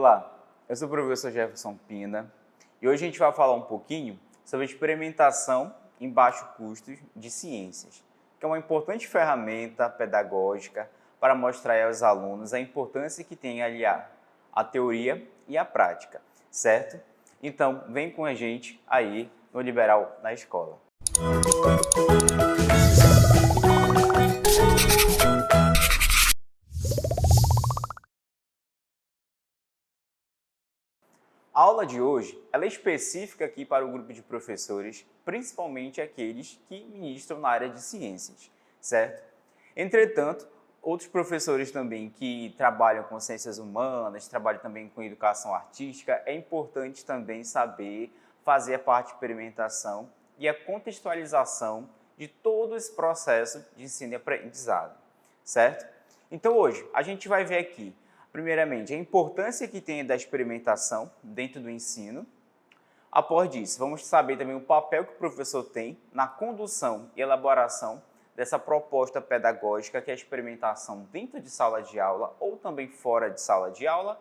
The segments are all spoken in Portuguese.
Olá, eu sou o professor Jefferson Pina e hoje a gente vai falar um pouquinho sobre a experimentação em baixo custo de ciências, que é uma importante ferramenta pedagógica para mostrar aos alunos a importância que tem aliar a teoria e a prática, certo? Então, vem com a gente aí no Liberal na Escola. A aula de hoje ela é específica aqui para o grupo de professores, principalmente aqueles que ministram na área de ciências, certo? Entretanto, outros professores também que trabalham com ciências humanas, trabalham também com educação artística, é importante também saber fazer a parte de experimentação e a contextualização de todo esse processo de ensino e aprendizado, certo? Então hoje a gente vai ver aqui primeiramente, a importância que tem da experimentação dentro do ensino. Após disso, vamos saber também o papel que o professor tem na condução e elaboração dessa proposta pedagógica, que é a experimentação dentro de sala de aula ou também fora de sala de aula,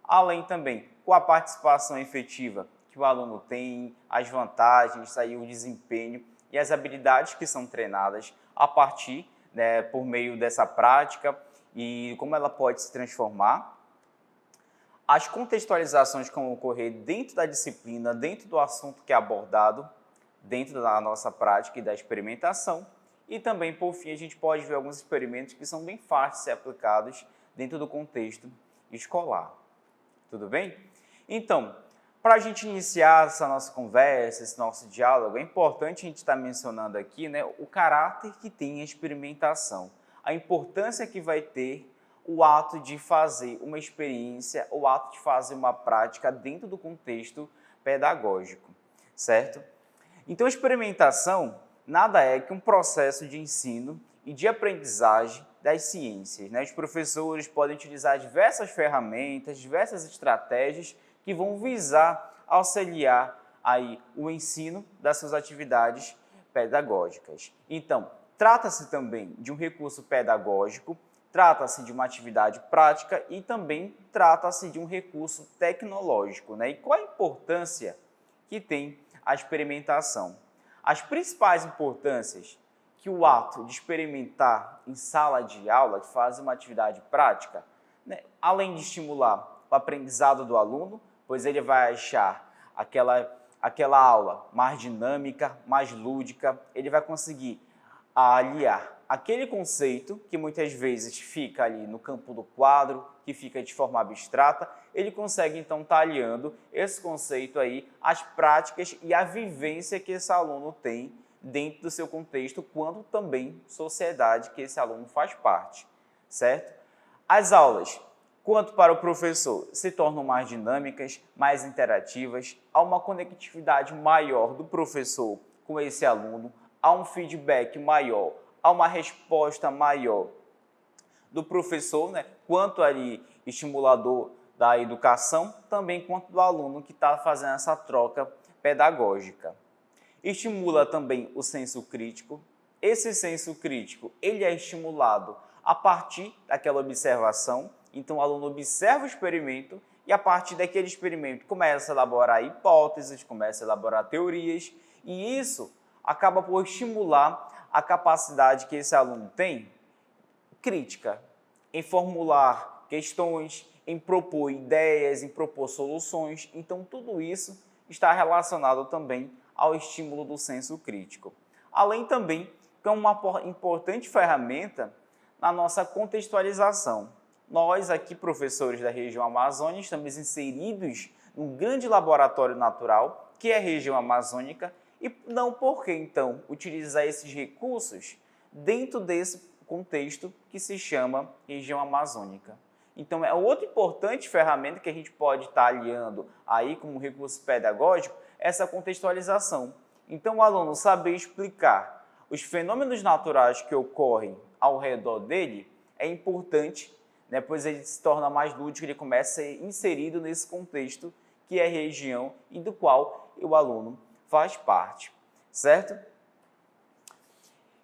além também com a participação efetiva que o aluno tem, as vantagens, aí o desempenho e as habilidades que são treinadas a partir, por meio dessa prática, e como ela pode se transformar, as contextualizações que vão ocorrer dentro da disciplina, dentro do assunto que é abordado, dentro da nossa prática e da experimentação, e também, por fim, a gente pode ver alguns experimentos que são bem fáceis de ser aplicados dentro do contexto escolar. Tudo bem? Então, para a gente iniciar essa nossa conversa, esse nosso diálogo, é importante a gente estar mencionando aqui, o caráter que tem a experimentação. A importância que vai ter o ato de fazer uma experiência, o ato de fazer uma prática dentro do contexto pedagógico, certo? Então, a experimentação nada é que um processo de ensino e de aprendizagem das ciências, Os professores podem utilizar diversas ferramentas, diversas estratégias que vão visar auxiliar aí o ensino das suas atividades pedagógicas. Então, trata-se também de um recurso pedagógico, trata-se de uma atividade prática e também trata-se de um recurso tecnológico. E qual a importância que tem a experimentação? As principais importâncias que o ato de experimentar em sala de aula, de fazer uma atividade prática, além de estimular o aprendizado do aluno, pois ele vai achar aquela aula mais dinâmica, mais lúdica, ele vai conseguir aliar aquele conceito que muitas vezes fica ali no campo do quadro, que fica de forma abstrata, ele consegue então estar aliando esse conceito aí às práticas e à vivência que esse aluno tem dentro do seu contexto, quanto também sociedade que esse aluno faz parte, certo? As aulas, quanto para o professor, se tornam mais dinâmicas, mais interativas, há uma conectividade maior do professor com esse aluno, há um feedback maior, há uma resposta maior do professor, quanto ali estimulador da educação, também quanto do aluno que está fazendo essa troca pedagógica. Estimula também o senso crítico. Esse senso crítico ele é estimulado a partir daquela observação. Então, o aluno observa o experimento e, a partir daquele experimento, começa a elaborar hipóteses, começa a elaborar teorias, e isso acaba por estimular a capacidade que esse aluno tem crítica, em formular questões, em propor ideias, em propor soluções. Então, tudo isso está relacionado também ao estímulo do senso crítico. Além também que é uma importante ferramenta na nossa contextualização. Nós aqui, professores da região amazônica, estamos inseridos num grande laboratório natural, que é a região amazônica, e não por que, então, utilizar esses recursos dentro desse contexto que se chama região amazônica. Então, é outra importante ferramenta que a gente pode estar aliando aí como recurso pedagógico, essa contextualização. Então, o aluno saber explicar os fenômenos naturais que ocorrem ao redor dele é importante, pois ele se torna mais lúdico, ele começa a ser inserido nesse contexto que é a região e do qual o aluno faz parte, certo?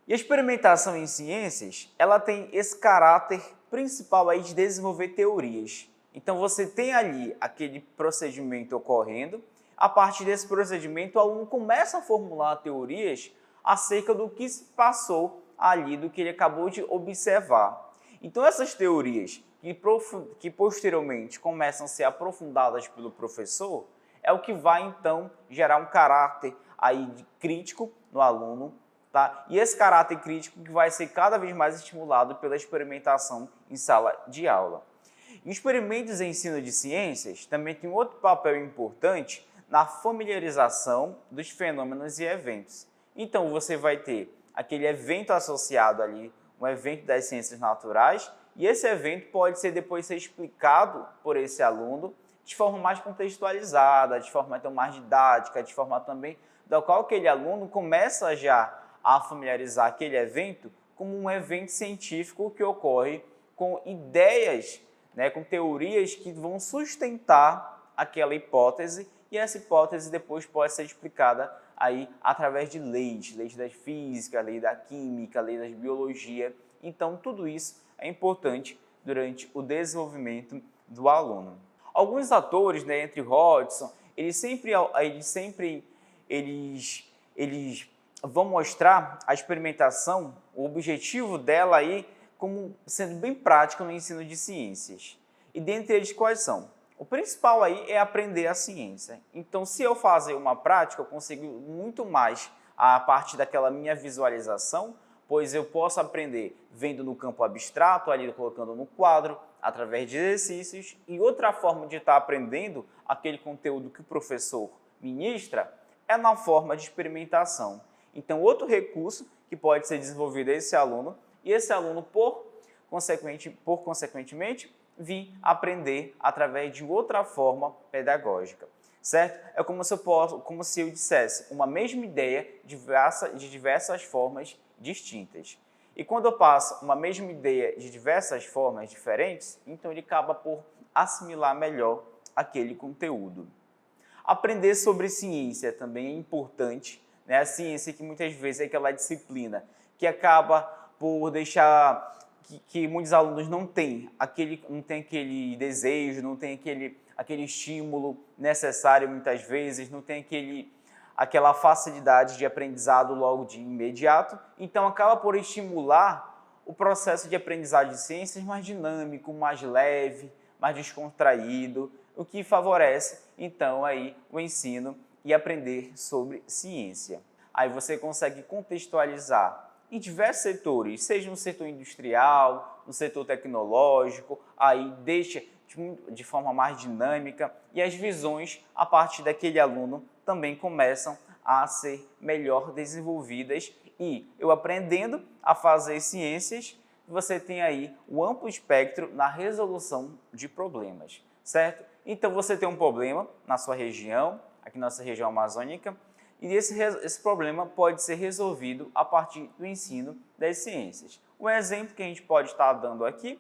E a experimentação em ciências, ela tem esse caráter principal aí de desenvolver teorias. Então, você tem ali aquele procedimento ocorrendo. A partir desse procedimento, o aluno começa a formular teorias acerca do que se passou ali, do que ele acabou de observar. Então, essas teorias que posteriormente começam a ser aprofundadas pelo professor, é o que vai, então, gerar um caráter aí crítico no aluno, tá? E esse caráter crítico que vai ser cada vez mais estimulado pela experimentação em sala de aula. Experimentos em ensino de ciências também tem outro papel importante na familiarização dos fenômenos e eventos. Então, você vai ter aquele evento associado ali, um evento das ciências naturais, e esse evento pode depois ser explicado por esse aluno de forma mais contextualizada, de forma então mais didática, de forma também da qual aquele aluno começa já a familiarizar aquele evento como um evento científico que ocorre com ideias, com teorias que vão sustentar aquela hipótese, e essa hipótese depois pode ser explicada aí através de leis da física, lei da química, lei da biologia. Então, tudo isso é importante durante o desenvolvimento do aluno. Alguns atores, entre Hodgson, eles vão mostrar a experimentação, o objetivo dela aí como sendo bem prático no ensino de ciências. E dentre eles quais são? O principal aí é aprender a ciência. Então, se eu fazer uma prática, eu consigo muito mais a partir daquela minha visualização, pois eu posso aprender vendo no campo abstrato, ali colocando no quadro, através de exercícios. E outra forma de estar aprendendo aquele conteúdo que o professor ministra é na forma de experimentação. Então, outro recurso que pode ser desenvolvido é esse aluno, e esse aluno, consequentemente, vir aprender através de outra forma pedagógica, certo? É como se eu dissesse uma mesma ideia de diversas formas distintas. E quando eu passo uma mesma ideia de diversas formas diferentes, então ele acaba por assimilar melhor aquele conteúdo. Aprender sobre ciência também é importante, A ciência que muitas vezes é aquela disciplina que acaba por deixar que muitos alunos não têm aquele desejo, não tem aquele estímulo necessário muitas vezes, não tem aquela facilidade de aprendizado logo de imediato, então acaba por estimular o processo de aprendizagem de ciências mais dinâmico, mais leve, mais descontraído, o que favorece então aí o ensino e aprender sobre ciência. Aí você consegue contextualizar em diversos setores, seja no setor industrial, no setor tecnológico, aí deixa de forma mais dinâmica, e as visões a partir daquele aluno também começam a ser melhor desenvolvidas, e eu aprendendo a fazer ciências, você tem aí o amplo espectro na resolução de problemas, certo? Então você tem um problema na sua região, aqui na nossa região amazônica, e esse problema pode ser resolvido a partir do ensino das ciências. Um exemplo que a gente pode estar dando aqui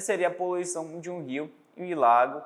seria a poluição de um rio e lago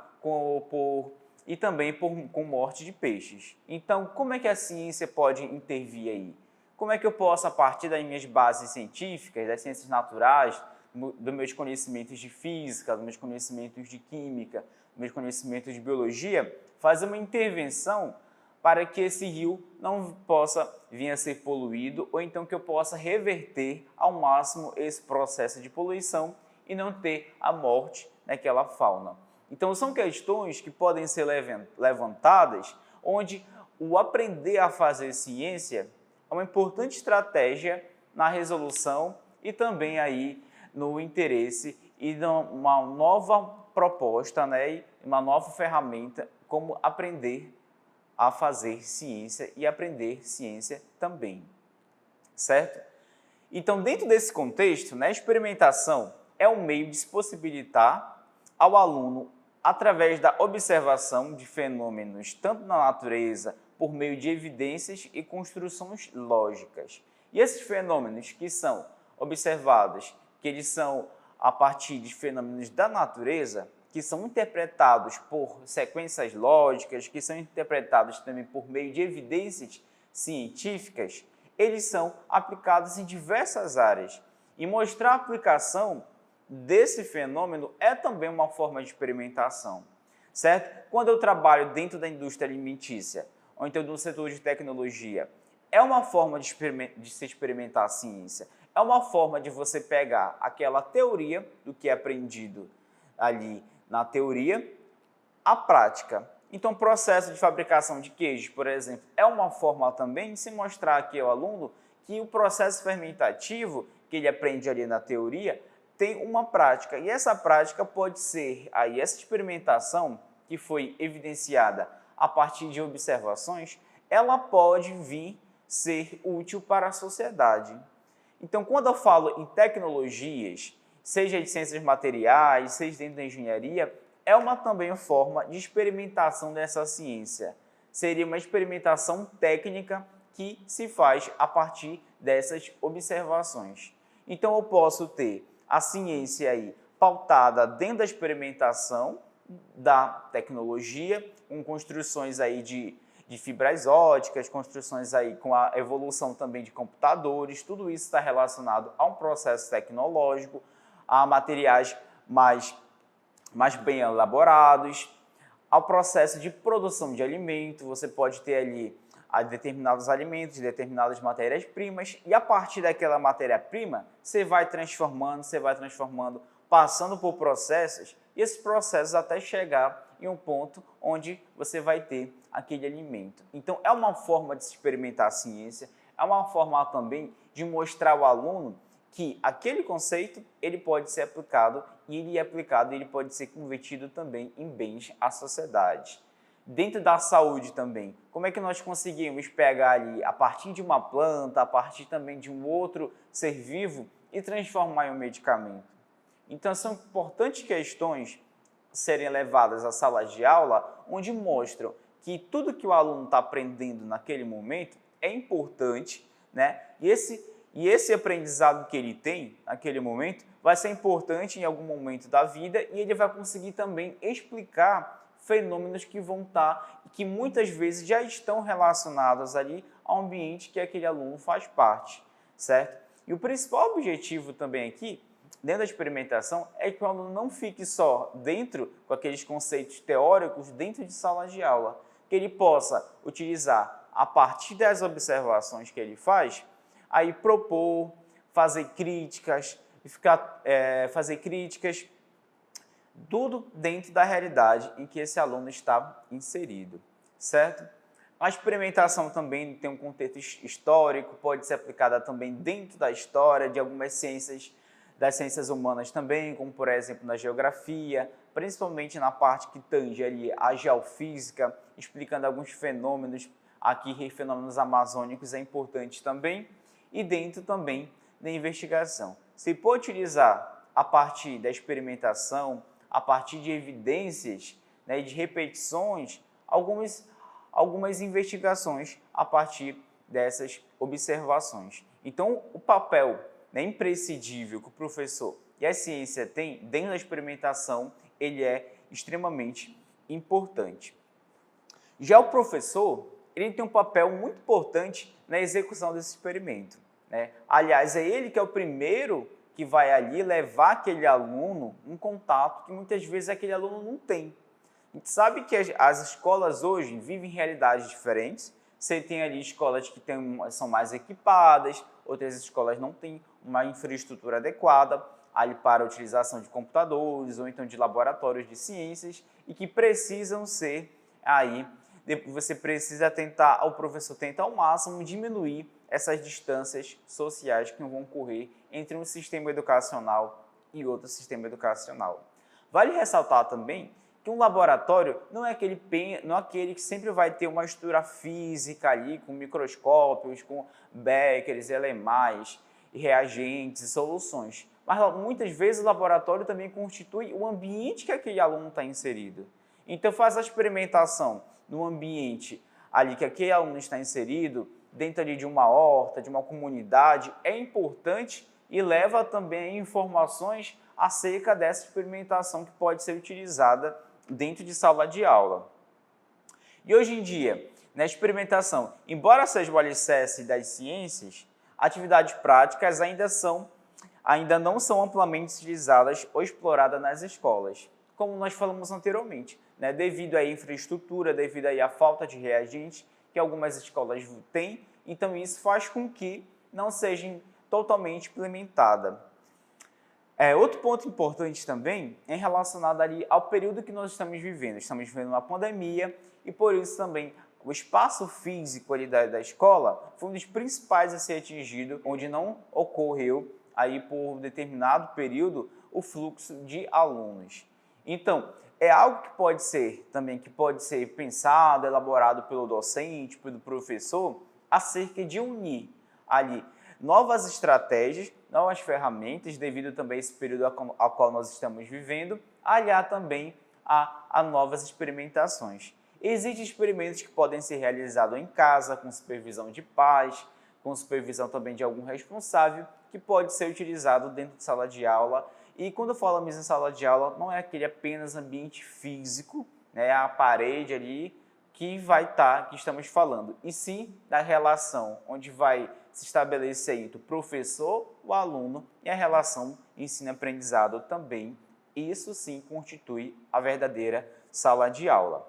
e também com morte de peixes. Então, como é que a ciência pode intervir aí? Como é que eu posso, a partir das minhas bases científicas, das ciências naturais, dos meus conhecimentos de física, dos meus conhecimentos de química, dos meus conhecimentos de biologia, fazer uma intervenção para que esse rio não possa vir a ser poluído, ou então que eu possa reverter ao máximo esse processo de poluição e não ter a morte daquela fauna. Então, são questões que podem ser levantadas, onde o aprender a fazer ciência é uma importante estratégia na resolução e também aí no interesse e numa nova proposta, e uma nova ferramenta como aprender a fazer ciência e aprender ciência também, certo? Então, dentro desse contexto, a experimentação é um meio de se possibilitar ao aluno, através da observação de fenômenos tanto na natureza, por meio de evidências e construções lógicas. E esses fenômenos que são observados, que eles são a partir de fenômenos da natureza, que são interpretados por sequências lógicas, que são interpretados também por meio de evidências científicas, eles são aplicados em diversas áreas. E mostrar a aplicação desse fenômeno é também uma forma de experimentação, certo? Quando eu trabalho dentro da indústria alimentícia, ou então do setor de tecnologia, é uma forma de se experimentar a ciência, é uma forma de você pegar aquela teoria do que é aprendido ali na teoria, a prática. Então, o processo de fabricação de queijo, por exemplo, é uma forma também de se mostrar aqui ao aluno que o processo fermentativo que ele aprende ali na teoria tem uma prática. E essa prática pode ser, aí essa experimentação que foi evidenciada a partir de observações, ela pode vir ser útil para a sociedade. Então, quando eu falo em tecnologias, seja de ciências materiais, seja dentro da engenharia, é também uma forma de experimentação dessa ciência. Seria uma experimentação técnica que se faz a partir dessas observações. Então, eu posso ter a ciência aí pautada dentro da experimentação da tecnologia, com construções aí de fibras óticas, construções aí com a evolução também de computadores, tudo isso está relacionado a um processo tecnológico, a materiais mais bem elaborados, ao processo de produção de alimento. Você pode ter ali determinados alimentos, determinadas matérias-primas, e a partir daquela matéria-prima, você vai transformando, passando por processos, e esses processos até chegar em um ponto onde você vai ter aquele alimento. Então, é uma forma de se experimentar a ciência, é uma forma também de mostrar ao aluno que aquele conceito ele pode ser aplicado e ele pode ser convertido também em bens à sociedade. Dentro da saúde também, como é que nós conseguimos pegar ali, a partir de uma planta, a partir também de um outro ser vivo e transformar em um medicamento? Então, são importantes questões serem levadas à sala de aula, onde mostram que tudo que o aluno está aprendendo naquele momento é importante, né? E esse aprendizado que ele tem naquele momento vai ser importante em algum momento da vida e ele vai conseguir também explicar fenômenos que vão estar e que muitas vezes já estão relacionados ali ao ambiente que aquele aluno faz parte, certo? E o principal objetivo também aqui, dentro da experimentação, é que o aluno não fique só dentro com aqueles conceitos teóricos dentro de sala de aula, que ele possa utilizar a partir das observações que ele faz, aí propor, fazer críticas, tudo dentro da realidade em que esse aluno está inserido, certo? A experimentação também tem um contexto histórico, pode ser aplicada também dentro da história de algumas ciências, das ciências humanas também, como por exemplo na geografia, principalmente na parte que tange ali a geofísica, explicando alguns fenômenos, aqui fenômenos amazônicos é importante também, e dentro também da investigação. Se pode utilizar a partir da experimentação, a partir de evidências, né, de repetições, algumas investigações a partir dessas observações. Então, o papel, né, imprescindível que o professor e a ciência têm dentro da experimentação, ele é extremamente importante. Já o professor, ele tem um papel muito importante na execução desse experimento, né? Aliás, é ele que é o primeiro que vai ali levar aquele aluno um contato que muitas vezes aquele aluno não tem. A gente sabe que as escolas hoje vivem realidades diferentes. Você tem ali escolas que são mais equipadas, outras escolas não têm uma infraestrutura adequada ali para a utilização de computadores ou então de laboratórios de ciências e que precisam ser aí, você precisa o professor tenta ao máximo diminuir essas distâncias sociais que vão ocorrer entre um sistema educacional e outro sistema educacional. Vale ressaltar também que um laboratório não é aquele que sempre vai ter uma estrutura física ali, com microscópios, com beckers, LMAs, reagentes e soluções. Mas muitas vezes o laboratório também constitui o ambiente que aquele aluno está inserido. Então faz a experimentação no ambiente ali que aquele aluno está inserido, dentro ali de uma horta, de uma comunidade, é importante e leva também informações acerca dessa experimentação que pode ser utilizada dentro de sala de aula. E hoje em dia, na experimentação, embora seja o alicerce das ciências, atividades práticas ainda são ainda não são amplamente utilizadas ou exploradas nas escolas, como nós falamos anteriormente, né? Devido à infraestrutura, devido aí à falta de reagentes que algumas escolas têm, então isso faz com que não seja totalmente implementada. Outro ponto importante também é relacionado ali ao período que nós estamos vivendo. Estamos vivendo uma pandemia e por isso também o espaço físico ali da escola foi um dos principais a ser atingido, onde não ocorreu aí por um determinado período o fluxo de alunos. Então, é algo que pode ser pensado, elaborado pelo docente, pelo professor, acerca de unir ali novas estratégias, novas ferramentas, devido também a esse período ao qual nós estamos vivendo, aliar também a novas experimentações. Existem experimentos que podem ser realizados em casa, com supervisão de pais, com supervisão também de algum responsável, que pode ser utilizado dentro de sala de aula. E quando falamos em sala de aula, não é aquele apenas ambiente físico, né, a parede ali que estamos falando, e sim da relação onde vai se estabelecer entre o professor, o aluno e a relação ensino-aprendizado também. Isso sim constitui a verdadeira sala de aula.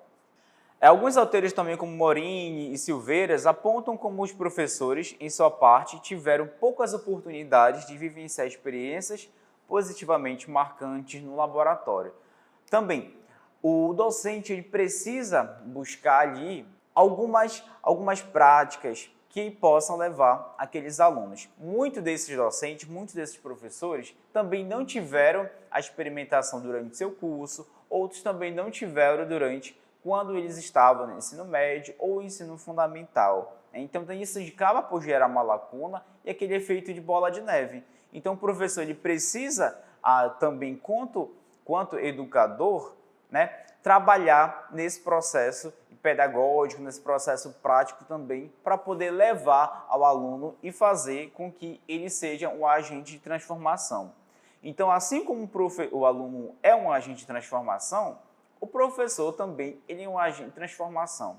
Alguns autores também, como Morini e Silveiras, apontam como os professores, em sua parte, tiveram poucas oportunidades de vivenciar experiências positivamente marcantes no laboratório. Também, o docente ele precisa buscar ali algumas práticas que possam levar aqueles alunos. Muitos desses docentes, muitos desses professores também não tiveram a experimentação durante seu curso, outros também não tiveram quando eles estavam no ensino médio ou ensino fundamental. Então, isso acaba por gerar uma lacuna e aquele efeito de bola de neve. Então, o professor ele precisa também, quanto educador, né, trabalhar nesse processo pedagógico, nesse processo prático também, para poder levar ao aluno e fazer com que ele seja um agente de transformação. Então, assim como o aluno é um agente de transformação, o professor também ele é um agente de transformação.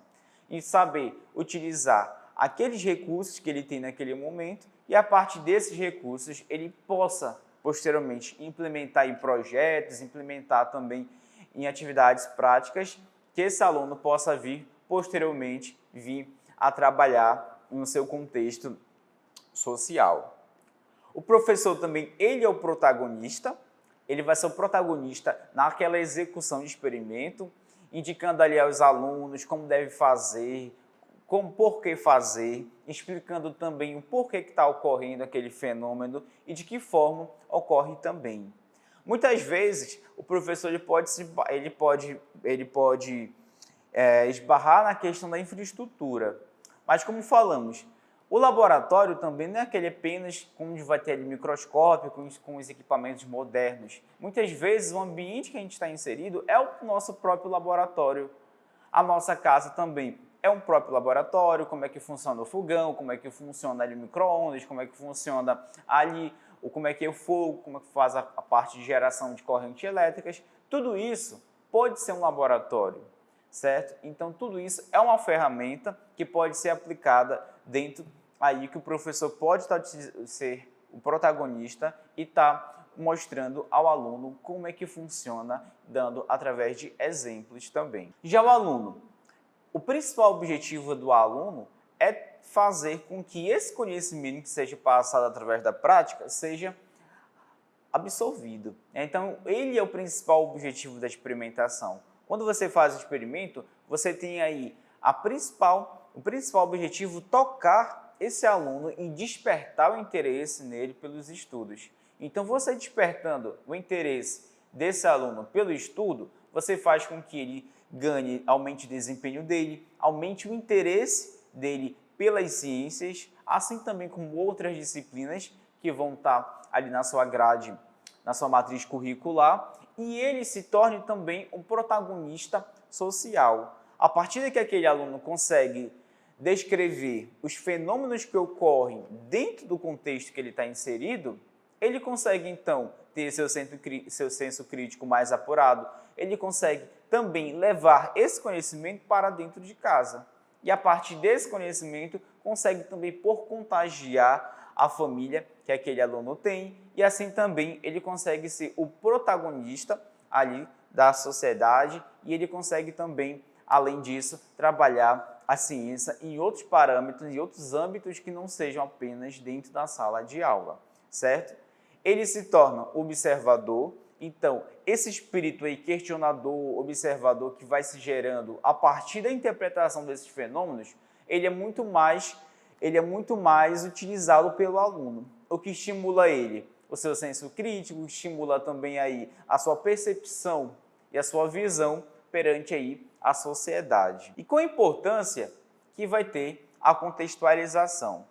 E saber utilizar aqueles recursos que ele tem naquele momento e, a partir desses recursos, ele possa, posteriormente, implementar em projetos, implementar também em atividades práticas, que esse aluno possa posteriormente, vir a trabalhar no seu contexto social. O professor também, ele é o protagonista, ele vai ser o protagonista naquela execução de experimento, indicando ali aos alunos como deve fazer, por que fazer, explicando também o porquê que está ocorrendo aquele fenômeno e de que forma ocorre também. Muitas vezes, o professor ele pode esbarrar na questão da infraestrutura, mas como falamos, o laboratório também não é aquele apenas onde vai ter ali microscópio, com os equipamentos modernos. Muitas vezes o ambiente que a gente está inserido é o nosso próprio laboratório. A nossa casa também é um próprio laboratório, como é que funciona o fogão, como é que funciona ali o micro-ondas, como é que funciona ali, como é que é o fogo, como é que faz a parte de geração de correntes elétricas. Tudo isso pode ser um laboratório, certo? Então, tudo isso é uma ferramenta que pode ser aplicada dentro aí que o professor pode ser o protagonista e mostrando ao aluno como é que funciona, dando através de exemplos também. Já o aluno, o principal objetivo do aluno é fazer com que esse conhecimento que seja passado através da prática seja absorvido. Então, ele é o principal objetivo da experimentação. Quando você faz o experimento, você tem aí o principal objetivo tocar esse aluno e despertar o interesse nele pelos estudos. Então, você despertando o interesse desse aluno pelo estudo, você faz com que ele aumente o desempenho dele, aumente o interesse dele pelas ciências, assim também como outras disciplinas que vão estar ali na sua grade, na sua matriz curricular, e ele se torne também um protagonista social. A partir de que aquele aluno consegue descrever os fenômenos que ocorrem dentro do contexto que ele está inserido, ele consegue, então, ter seu senso crítico mais apurado, ele consegue também levar esse conhecimento para dentro de casa. E, a partir desse conhecimento, consegue também contagiar a família que aquele aluno tem e assim também ele consegue ser o protagonista ali da sociedade e ele consegue também, além disso, trabalhar a ciência em outros parâmetros e outros âmbitos que não sejam apenas dentro da sala de aula, certo? Ele se torna observador, então esse espírito aí questionador, observador que vai se gerando a partir da interpretação desses fenômenos, ele é muito mais utilizado pelo aluno, o que estimula ele, o seu senso crítico, estimula também aí a sua percepção e a sua visão perante aí a sociedade. E com a importância que vai ter a contextualização.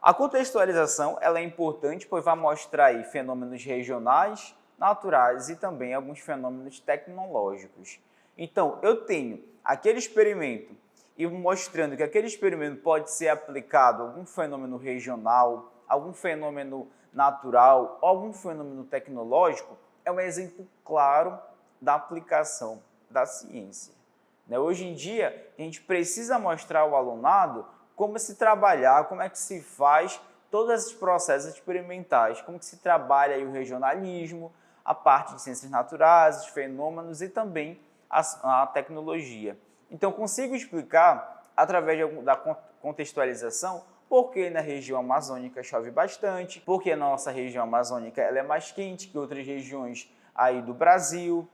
A contextualização ela é importante, pois vai mostrar aí fenômenos regionais, naturais e também alguns fenômenos tecnológicos. Então, eu tenho aquele experimento e mostrando que aquele experimento pode ser aplicado a algum fenômeno regional, algum fenômeno natural, algum fenômeno tecnológico, é um exemplo claro da aplicação da ciência. Hoje em dia, a gente precisa mostrar ao alunado como se trabalhar, como é que se faz todos esses processos experimentais, como que se trabalha aí o regionalismo, a parte de ciências naturais, os fenômenos e também a tecnologia. Então, consigo explicar, através da contextualização, por que na região amazônica chove bastante, porque a nossa região amazônica ela é mais quente que outras regiões aí do Brasil.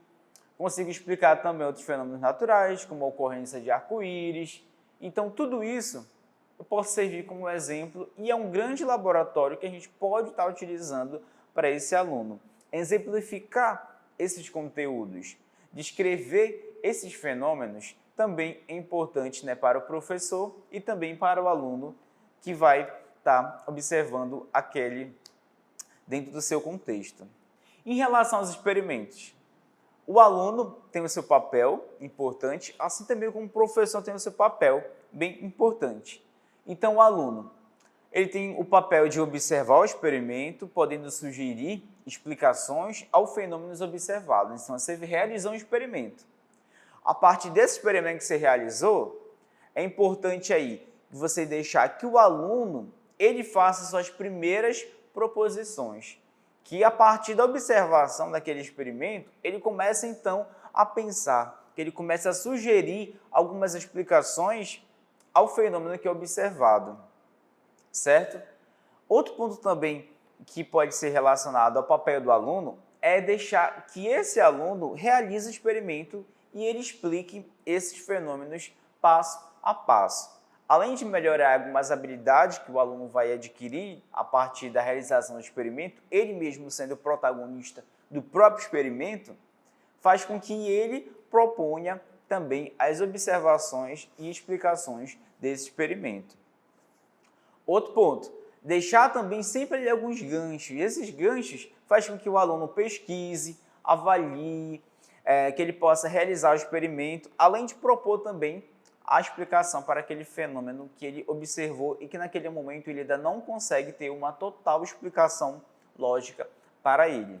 Consigo explicar também outros fenômenos naturais, como a ocorrência de arco-íris. Então, tudo isso eu posso servir como exemplo e é um grande laboratório que a gente pode estar utilizando para esse aluno. Exemplificar esses conteúdos, descrever esses fenômenos também é importante, para o professor e também para o aluno que vai estar observando aquele dentro do seu contexto. Em relação aos experimentos, o aluno tem o seu papel importante, assim também como o professor tem o seu papel bem importante. Então, o aluno ele tem o papel de observar o experimento, podendo sugerir explicações aos fenômenos observados. Então, você realizou um experimento. A partir desse experimento que você realizou, é importante aí você deixar que o aluno ele faça suas primeiras proposições, que a partir da observação daquele experimento, ele começa então a pensar, que ele começa a sugerir algumas explicações ao fenômeno que é observado, certo? Outro ponto também que pode ser relacionado ao papel do aluno é deixar que esse aluno realize o experimento e ele explique esses fenômenos passo a passo. Além de melhorar algumas habilidades que o aluno vai adquirir a partir da realização do experimento, ele mesmo sendo o protagonista do próprio experimento, faz com que ele proponha também as observações e explicações desse experimento. Outro ponto, deixar também sempre ali alguns ganchos. E esses ganchos faz com que o aluno pesquise, avalie, que ele possa realizar o experimento, além de propor também a explicação para aquele fenômeno que ele observou e que naquele momento ele ainda não consegue ter uma total explicação lógica para ele.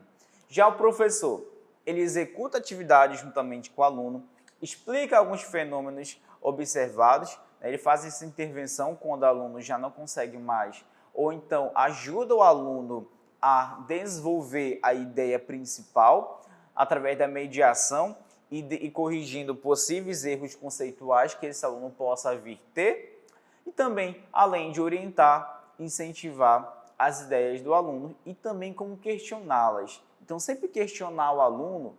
Já o professor, ele executa atividades juntamente com o aluno, explica alguns fenômenos observados, ele faz essa intervenção quando o aluno já não consegue mais, ou então ajuda o aluno a desenvolver a ideia principal através da mediação e corrigindo possíveis erros conceituais que esse aluno possa vir ter, e também, além de orientar, incentivar as ideias do aluno e também como questioná-las. Então, sempre questionar o aluno,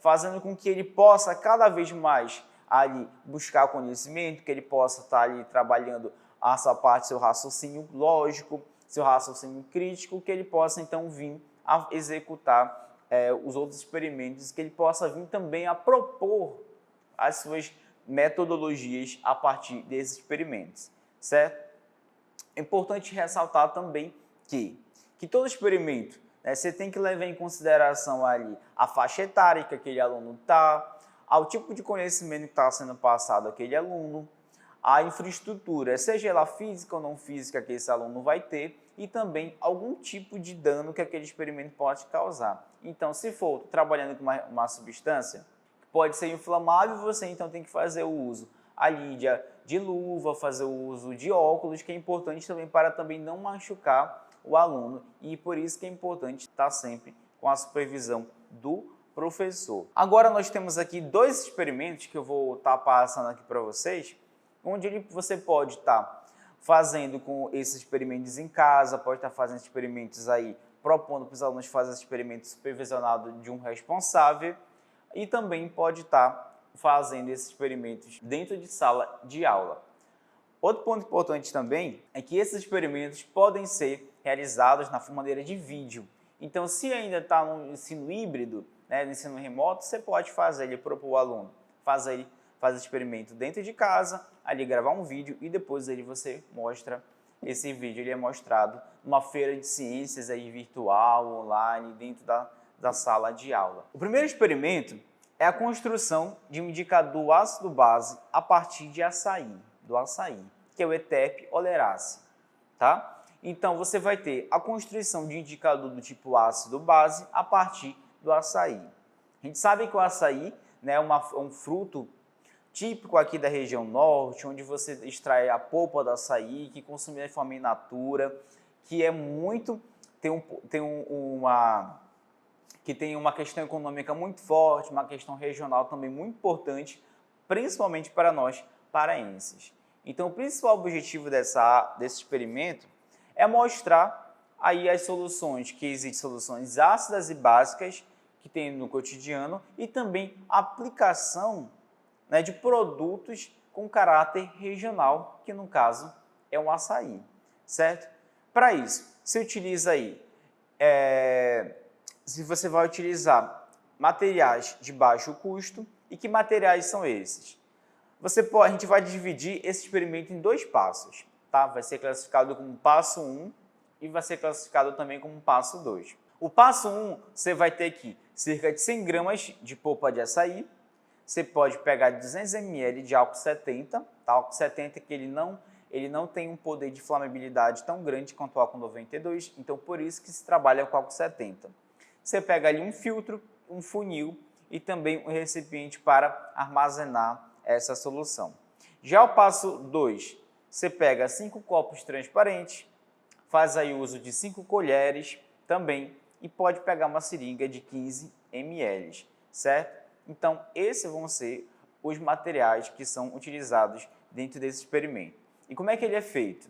fazendo com que ele possa cada vez mais ali buscar conhecimento, que ele possa estar ali trabalhando a sua parte, seu raciocínio lógico, seu raciocínio crítico, que ele possa então vir a executar os outros experimentos, que ele possa vir também a propor as suas metodologias a partir desses experimentos, certo? É importante ressaltar também que todo experimento, você tem que levar em consideração ali a faixa etária que aquele aluno está, ao tipo de conhecimento que está sendo passado àquele aluno, a infraestrutura, seja ela física ou não física, que esse aluno vai ter, e também algum tipo de dano que aquele experimento pode causar. Então, se for trabalhando com uma substância que pode ser inflamável, você então tem que fazer o uso ali de luva, fazer o uso de óculos, que é importante também para também não machucar o aluno, e por isso que é importante estar sempre com a supervisão do professor. Agora nós temos aqui dois experimentos que eu vou estar passando aqui para vocês, onde você pode estar fazendo com esses experimentos em casa, pode estar fazendo experimentos aí, propondo para os alunos fazer esse experimento supervisionado de um responsável, e também pode estar fazendo esses experimentos dentro de sala de aula. Outro ponto importante também é que esses experimentos podem ser realizados na maneira de vídeo. Então, se ainda está no ensino híbrido, né, no ensino remoto, você pode fazer, ele propor o aluno, fazer experimento dentro de casa, ali gravar um vídeo e depois você mostra esse vídeo. Ele é mostrado numa feira de ciências aí, virtual, online, dentro da sala de aula. O primeiro experimento é a construção de um indicador ácido base a partir de açaí, do açaí, que é o ETEP oleracea, tá? Então, você vai ter a construção de indicador do tipo ácido base a partir do açaí. A gente sabe que o açaí, né, é um fruto típico aqui da região norte, onde você extrai a polpa do açaí, que consumir de forma in natura, que é muito, que tem uma questão econômica muito forte, uma questão regional também muito importante, principalmente para nós paraenses. Então, o principal objetivo desse experimento é mostrar aí as soluções, que existem soluções ácidas e básicas que tem no cotidiano e também a aplicação, né, de produtos com caráter regional, que no caso é o açaí, certo? Para isso, se utiliza aí, se você vai utilizar materiais de baixo custo, e que materiais são esses? A gente vai dividir esse experimento em dois passos, tá? Vai ser classificado como passo 1 e vai ser classificado também como passo 2. O passo 1, você vai ter aqui cerca de 100 gramas de polpa de açaí. Você pode pegar 200 ml de álcool 70, tá? Álcool 70 que ele não tem um poder de flamabilidade tão grande quanto o álcool 92, então por isso que se trabalha com álcool 70. Você pega ali um filtro, um funil e também um recipiente para armazenar essa solução. Já o passo 2, você pega 5 copos transparentes, faz aí o uso de 5 colheres também e pode pegar uma seringa de 15 ml, certo? Então, esses vão ser os materiais que são utilizados dentro desse experimento. E como é que ele é feito?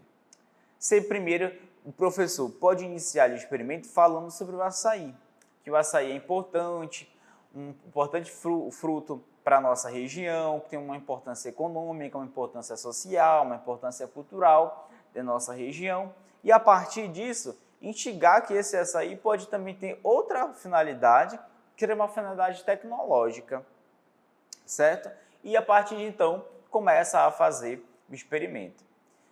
Primeiro, o professor pode iniciar o experimento falando sobre o açaí, que o açaí é importante, um importante fruto para a nossa região, que tem uma importância econômica, uma importância social, uma importância cultural da nossa região. E a partir disso, instigar que esse açaí pode também ter outra finalidade, que é uma finalidade tecnológica, certo? E a partir de então, começa a fazer o experimento.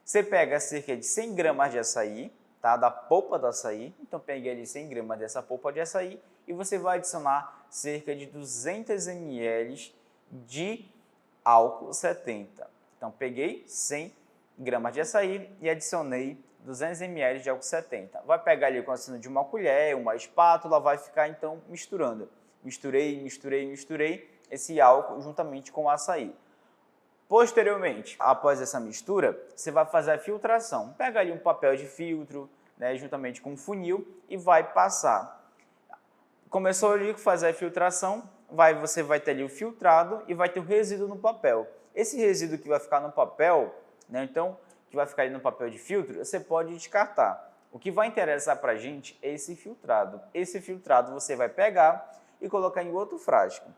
Você pega cerca de 100 gramas de açaí, tá? Da polpa do açaí, então pegue ali 100 gramas dessa polpa de açaí e você vai adicionar cerca de 200 ml de álcool 70. Então, peguei 100 gramas de açaí e adicionei 200 ml de álcool 70. Vai pegar ali com o auxílio de uma colher, uma espátula, vai ficar então misturando. Misturei esse álcool juntamente com o açaí. Posteriormente, após essa mistura, você vai fazer a filtração. Pega ali um papel de filtro, né, juntamente com um funil e vai passar. Começou ali a fazer a filtração, você vai ter ali o filtrado e vai ter o resíduo no papel. Esse resíduo que vai ficar no papel, né, então, que vai ficar ali no papel de filtro, você pode descartar. O que vai interessar para a gente é esse filtrado. Esse filtrado você vai pegar e colocar em outro frasco,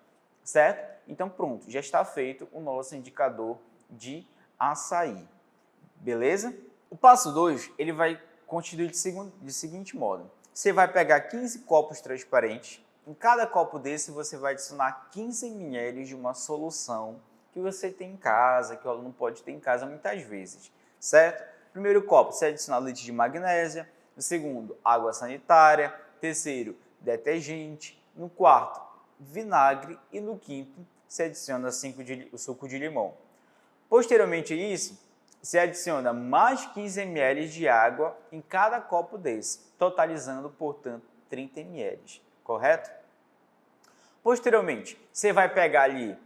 certo? Então pronto, já está feito o nosso indicador de açaí, beleza? O passo 2, ele vai constituir de seguinte modo. Você vai pegar 15 copos transparentes, em cada copo desse você vai adicionar 15 ml de uma solução que você tem em casa, que o aluno pode ter em casa muitas vezes, certo? Primeiro copo, você adiciona leite de magnésia, no segundo, água sanitária, terceiro, detergente, no quarto, vinagre e no quinto, você adiciona o suco de limão. Posteriormente a isso, você adiciona mais 15 ml de água em cada copo desse, totalizando, portanto, 30 ml, correto? Posteriormente, você vai pegar ali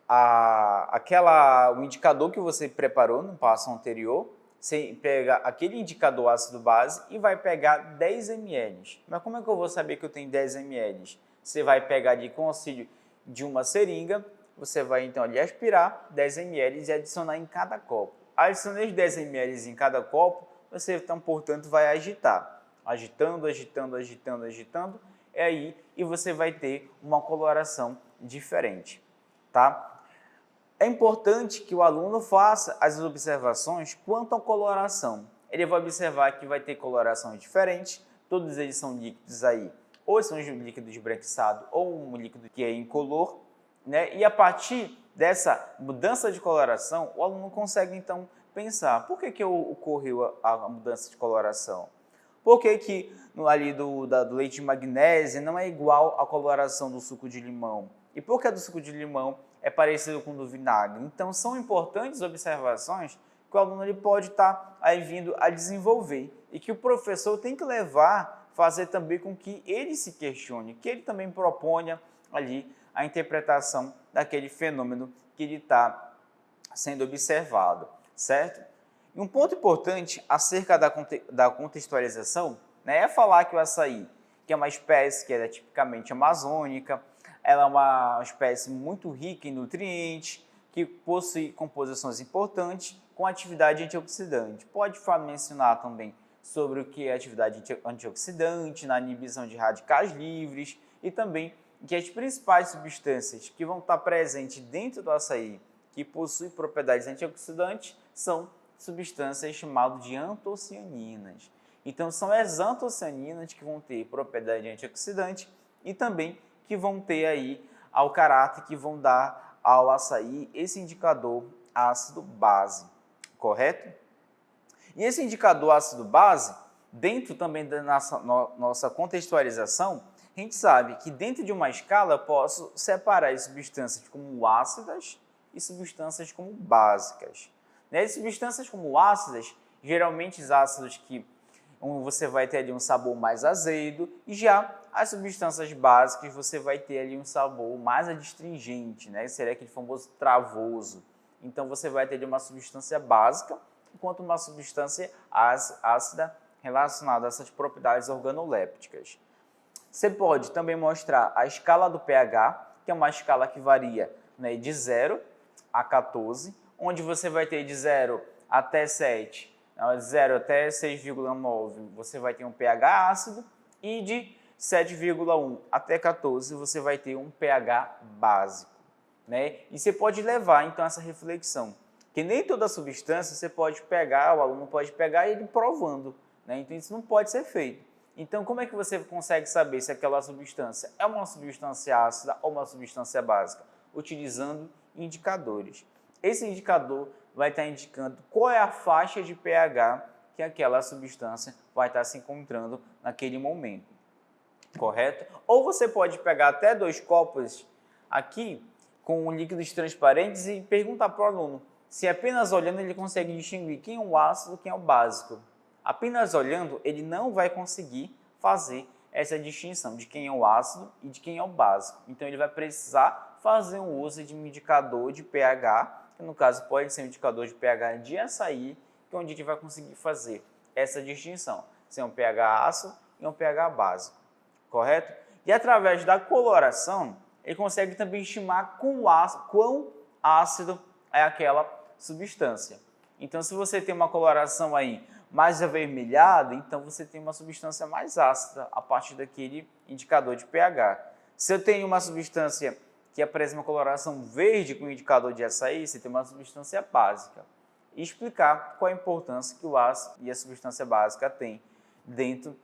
o indicador que você preparou no passo anterior, você pega aquele indicador ácido-base e vai pegar 10 ml. Mas como é que eu vou saber que eu tenho 10 ml? Você vai pegar com o auxílio de uma seringa, você vai então ali aspirar 10 ml e adicionar em cada copo. Adicionando 10 ml em cada copo, você então, portanto, vai agitar. Agitando, agitando, agitando, agitando, e você vai ter uma coloração diferente, tá? É importante que o aluno faça as observações quanto à coloração. Ele vai observar que vai ter colorações diferentes, todos eles são líquidos aí, ou são líquidos esbranquiçados ou um líquido que é incolor, né? E a partir dessa mudança de coloração, o aluno consegue então pensar, por que ocorreu a mudança de coloração? Por que ali do leite de magnésia não é igual à coloração do suco de limão? E por que a do suco de limão é parecido com o do vinagre? Então, são importantes observações que o aluno ele pode estar aí vindo a desenvolver e que o professor tem que levar, fazer também com que ele se questione, que ele também proponha ali a interpretação daquele fenômeno que ele está sendo observado, certo? E um ponto importante acerca da contextualização, né, é falar que o açaí, que é uma espécie que é tipicamente amazônica, ela é uma espécie muito rica em nutrientes, que possui composições importantes com atividade antioxidante. Pode mencionar também sobre o que é atividade antioxidante, na inibição de radicais livres e também que as principais substâncias que vão estar presentes dentro do açaí, que possuem propriedades antioxidantes, são substâncias chamadas de antocianinas. Então, são as antocianinas que vão ter propriedade antioxidante e também que vão ter aí ao caráter que vão dar ao açaí esse indicador ácido-base, correto? E esse indicador ácido-base, dentro também da nossa contextualização, a gente sabe que dentro de uma escala eu posso separar as substâncias como ácidas e substâncias como básicas. As substâncias como ácidas, geralmente os ácidos que você vai ter ali um sabor mais azedo, e já as substâncias básicas você vai ter ali um sabor mais adstringente, né? Seria aquele famoso travoso. Então você vai ter ali uma substância básica, enquanto uma substância ácida relacionada a essas propriedades organolépticas. Você pode também mostrar a escala do pH, que é uma escala que varia, né, de 0 a 14, onde você vai ter de 0 até 7, de 0 até 6,9 você vai ter um pH ácido, e de 7,1 até 14 você vai ter um pH básico, né? E você pode levar então essa reflexão, que nem toda substância você pode pegar, o aluno pode pegar e ele provando, né? Então isso não pode ser feito. Então como é que você consegue saber se aquela substância é uma substância ácida ou uma substância básica? Utilizando indicadores. Esse indicador vai estar indicando qual é a faixa de pH que aquela substância vai estar se encontrando naquele momento, correto? Ou você pode pegar até 2 copos aqui com líquidos transparentes e perguntar para o aluno se apenas olhando ele consegue distinguir quem é o ácido e quem é o básico. Apenas olhando ele não vai conseguir fazer essa distinção de quem é o ácido e de quem é o básico. Então ele vai precisar fazer um uso de um indicador de pH, que no caso pode ser um indicador de pH de açaí, que é onde a gente vai conseguir fazer essa distinção, se é um pH ácido e um pH básico, correto? E através da coloração, ele consegue também estimar quão ácido é aquela substância. Então, se você tem uma coloração aí mais avermelhada, então você tem uma substância mais ácida a partir daquele indicador de pH. Se eu tenho uma substância que apresenta uma coloração verde com o indicador de açaí, você tem uma substância básica. E explicar qual a importância que o ácido e a substância básica têm dentro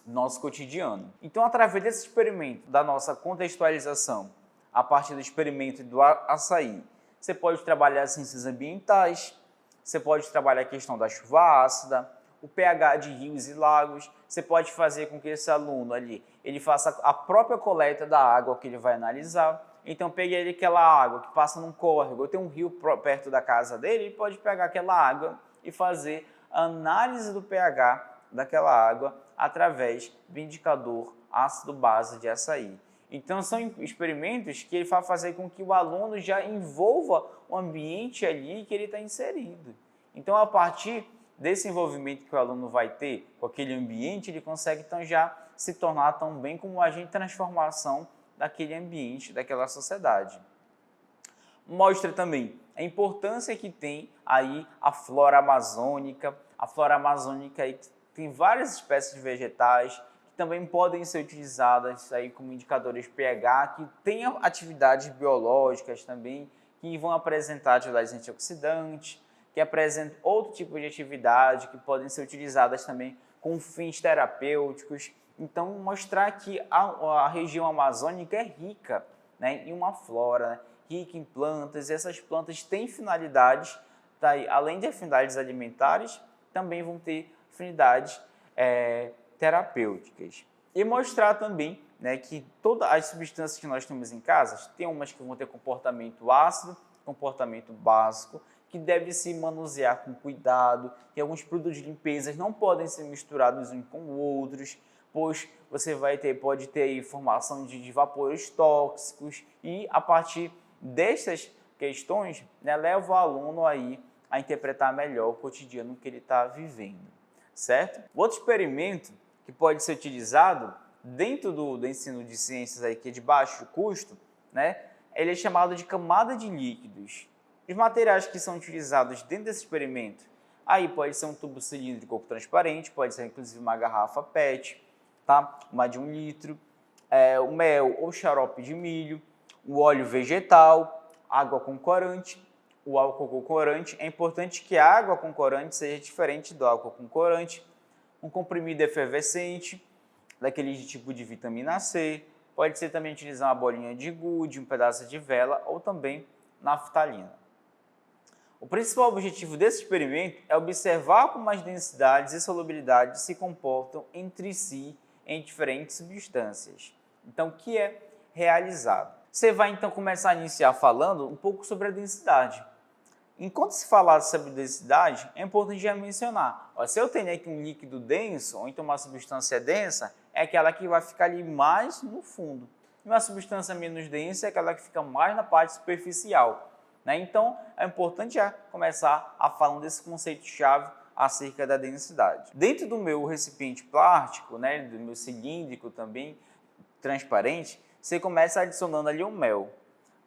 do nosso cotidiano. Então, através desse experimento, da nossa contextualização, a partir do experimento do açaí, você pode trabalhar as ciências ambientais, você pode trabalhar a questão da chuva ácida, o pH de rios e lagos, você pode fazer com que esse aluno ali, ele faça a própria coleta da água que ele vai analisar. Então, pegue ali aquela água que passa num córrego, ou tem um rio perto da casa dele, ele pode pegar aquela água e fazer a análise do pH daquela água através do indicador ácido-base de açaí. Então, são experimentos que ele vai fazer com que o aluno já envolva o ambiente ali que ele está inserido. Então, a partir desse envolvimento que o aluno vai ter com aquele ambiente, ele consegue então já se tornar também como um agente de transformação daquele ambiente, daquela sociedade. Mostra também a importância que tem aí a flora amazônica. A flora amazônica aí tem várias espécies de vegetais que também podem ser utilizadas aí como indicadores pH, que têm atividades biológicas também, que vão apresentar atividades antioxidantes, que apresentam outro tipo de atividade, que podem ser utilizadas também com fins terapêuticos. Então, mostrar que a região amazônica é rica, né, em uma flora, né, rica em plantas, e essas plantas têm finalidades, tá, além de afinidades alimentares, também vão ter afinidades terapêuticas. E mostrar também, né, que todas as substâncias que nós temos em casa, tem umas que vão ter comportamento ácido, comportamento básico, que deve se manusear com cuidado, que alguns produtos de limpeza não podem ser misturados uns com outros, pois você pode ter aí formação de vapores tóxicos, e a partir dessas questões, né, leva o aluno aí a interpretar melhor o cotidiano que ele está vivendo, certo? Outro experimento que pode ser utilizado dentro do ensino de ciências aí, que é de baixo custo, né, ele é chamado de camada de líquidos. Os materiais que são utilizados dentro desse experimento, aí pode ser um tubo cilíndrico transparente, pode ser inclusive uma garrafa PET, tá? Uma de 1 litro, o mel ou xarope de milho, o óleo vegetal, água com corante. O álcool com corante, é importante que a água com corante seja diferente do álcool com corante, um comprimido efervescente, daquele tipo de vitamina C, pode ser também utilizar uma bolinha de gude, um pedaço de vela ou também naftalina. O principal objetivo desse experimento é observar como as densidades e solubilidades se comportam entre si em diferentes substâncias. Então, o que é realizado? Você vai então começar a iniciar falando um pouco sobre a densidade. Enquanto se falar sobre densidade, é importante já mencionar. Se eu tenho aqui um líquido denso, ou então uma substância densa, é aquela que vai ficar ali mais no fundo. E uma substância menos densa é aquela que fica mais na parte superficial, né? Então, é importante já começar a falar desse conceito-chave acerca da densidade. Dentro do meu recipiente plástico, né, do meu cilíndrico também, transparente, você começa adicionando ali o mel.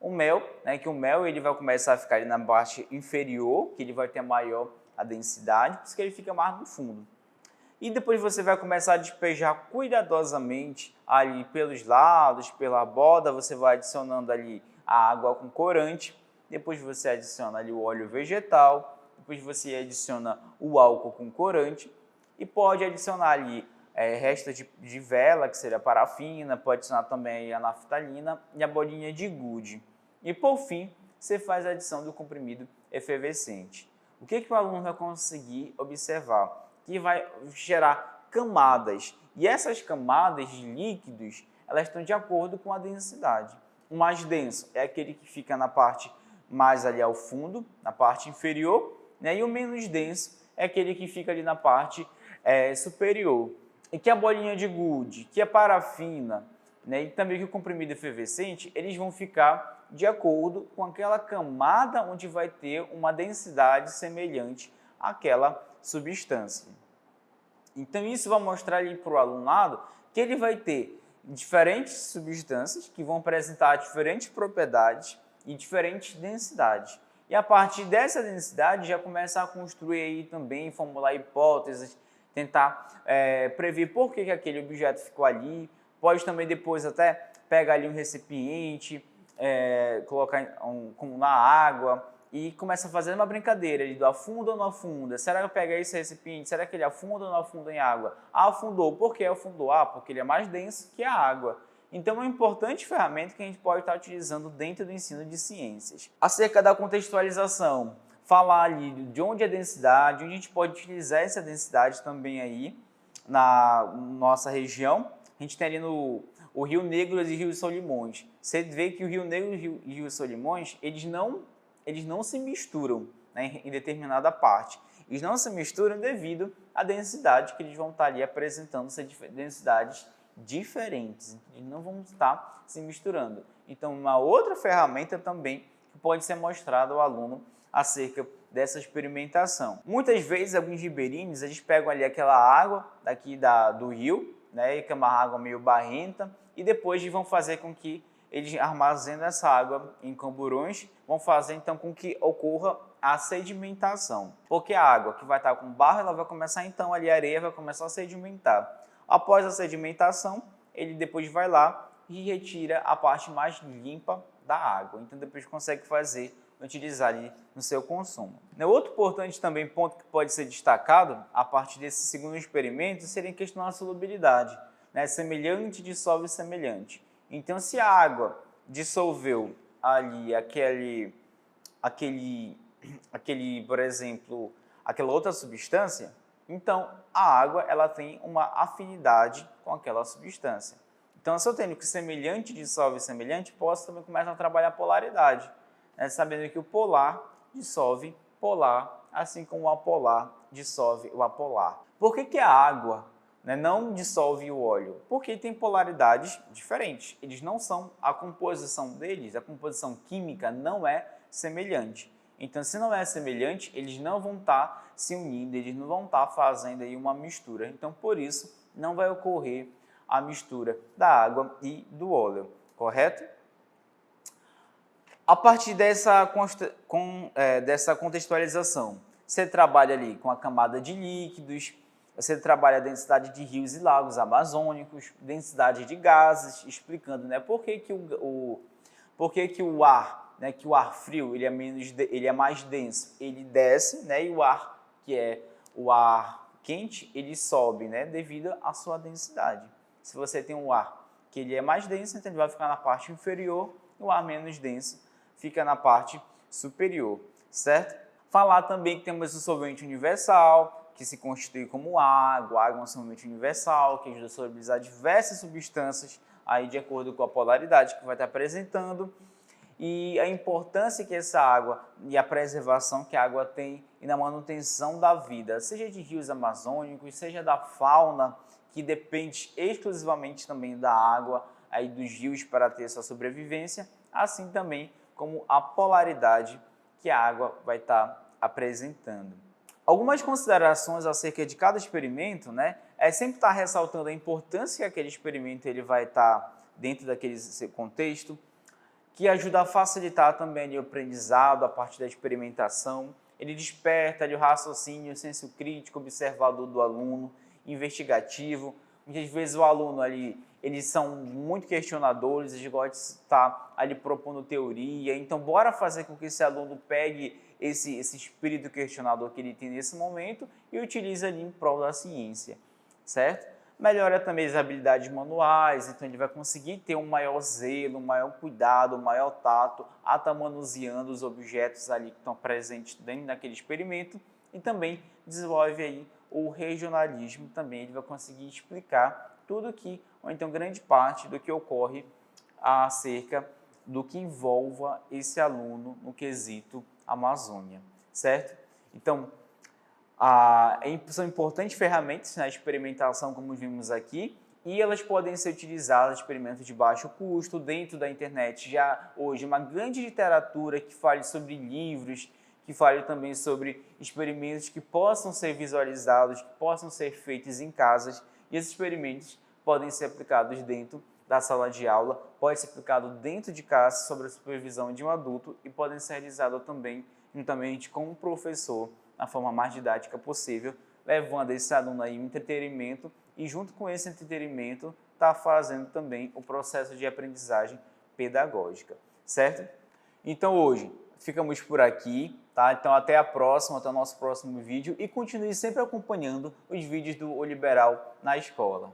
O mel, né, que o mel ele vai começar a ficar ali na parte inferior, que ele vai ter maior a densidade, por isso que ele fica mais no fundo. E depois você vai começar a despejar cuidadosamente ali pelos lados, pela borda, você vai adicionando ali a água com corante, depois você adiciona ali o óleo vegetal, depois você adiciona o álcool com corante e pode adicionar ali restos de vela, que seria a parafina, pode adicionar também a naftalina e a bolinha de gude. E por fim, você faz a adição do comprimido efervescente. O que o aluno vai conseguir observar? Que vai gerar camadas, e essas camadas de líquidos, elas estão de acordo com a densidade. O mais denso é aquele que fica na parte mais ali ao fundo, na parte inferior, né? E o menos denso é aquele que fica ali na parte superior. E que a bolinha de gude, que a parafina, né, e também que o comprimido efervescente, eles vão ficar de acordo com aquela camada onde vai ter uma densidade semelhante àquela substância. Então, isso vai mostrar ali para o alunado que ele vai ter diferentes substâncias que vão apresentar diferentes propriedades e diferentes densidades. E a partir dessa densidade já começa a construir aí também, formular hipóteses, tentar prever por que aquele objeto ficou ali. Pode também depois até pegar ali um recipiente, colocar na água e começa a fazer uma brincadeira, ele afunda ou não afunda? Será que eu pego esse recipiente, será que ele afunda ou não afunda em água? Afundou, por que afundou? Porque ele é mais denso que a água. Então, é uma importante ferramenta que a gente pode estar utilizando dentro do ensino de ciências. Acerca da contextualização, falar ali de onde é a densidade, onde a gente pode utilizar essa densidade também aí na nossa região. A gente tem ali o Rio Negro e Rio Solimões. Você vê que o Rio Negro e o Rio Solimões, eles não se misturam, né, em determinada parte. Eles não se misturam devido à densidade que eles vão estar ali apresentando, essas densidades diferentes, eles não vão estar se misturando. Então, uma outra ferramenta também que pode ser mostrada ao aluno acerca dessa experimentação. Muitas vezes, alguns ribeirinhos, eles pegam ali aquela água daqui do rio, né, que é uma água meio barrenta, e depois eles vão fazer com que eles armazenem essa água em camburões, vão fazer então com que ocorra a sedimentação. Porque a água que vai estar com barro, ela vai começar então ali, a areia vai começar a sedimentar. Após a sedimentação, ele depois vai lá e retira a parte mais limpa da água. Então depois consegue utilizar ali no seu consumo. Outro importante também ponto que pode ser destacado a partir desse segundo experimento seria em questão da solubilidade, né? Semelhante dissolve semelhante. Então, se a água dissolveu ali por exemplo, aquela outra substância, então a água ela tem uma afinidade com aquela substância. Então, se eu tenho que semelhante dissolve semelhante, posso também começar a trabalhar a polaridade, né? Sabendo que o polar dissolve polar, assim como o apolar dissolve o apolar. Por que a água, né, não dissolve o óleo? Porque tem polaridades diferentes. Eles não são, a composição deles, a composição química não é semelhante. Então, se não é semelhante, eles não vão estar se unindo, eles não vão estar fazendo aí uma mistura. Então, por isso, não vai ocorrer a mistura da água e do óleo, correto? A partir dessa contextualização, você trabalha ali com a camada de líquidos, você trabalha a densidade de rios e lagos amazônicos, densidade de gases, explicando, né, por que o ar, né, que o ar frio ele é mais denso, ele desce, né, e o ar que é o ar quente ele sobe, né, devido à sua densidade. Se você tem um ar que ele é mais denso, então ele vai ficar na parte inferior, e o ar menos denso fica na parte superior, certo? Falar também que temos o solvente universal, que se constitui como água. A água é um solvente universal, que ajuda a solubilizar diversas substâncias, aí de acordo com a polaridade que vai estar apresentando. E a importância que essa água e a preservação que a água tem e na manutenção da vida, seja de rios amazônicos, seja da fauna, que depende exclusivamente também da água, aí dos rios para ter sua sobrevivência, assim também como a polaridade que a água vai estar apresentando. Algumas considerações acerca de cada experimento, né, é sempre estar ressaltando a importância que aquele experimento ele vai estar dentro daquele contexto, que ajuda a facilitar também ali, o aprendizado a partir da experimentação. Ele desperta ali, o raciocínio, o senso crítico, observador do aluno, investigativo. Muitas vezes o aluno ali, eles são muito questionadores, eles gostam de estar ali propondo teoria. Então, bora fazer com que esse aluno pegue esse espírito questionador que ele tem nesse momento e utilize ali em prol da ciência, certo? Melhora também as habilidades manuais, então ele vai conseguir ter um maior zelo, um maior cuidado, um maior tato, a estar manuseando os objetos ali que estão presentes dentro daquele experimento, e também desenvolve aí o regionalismo também, ele vai conseguir explicar tudo que, ou então grande parte do que ocorre acerca do que envolva esse aluno no quesito Amazônia, certo? Então, são importantes ferramentas na experimentação, como vimos aqui, e elas podem ser utilizadas em experimentos de baixo custo. Dentro da internet já hoje uma grande literatura que fale sobre livros, que fale também sobre experimentos que possam ser visualizados, que possam ser feitos em casas, e esses experimentos podem ser aplicados dentro da sala de aula, pode ser aplicado dentro de casa sob a supervisão de um adulto e podem ser realizados também juntamente com o professor na forma mais didática possível, levando esse aluno aí um entretenimento e junto com esse entretenimento está fazendo também o processo de aprendizagem pedagógica, certo? Então hoje ficamos por aqui, tá? Então até a próxima, até o nosso próximo vídeo e continue sempre acompanhando os vídeos do O Liberal na escola.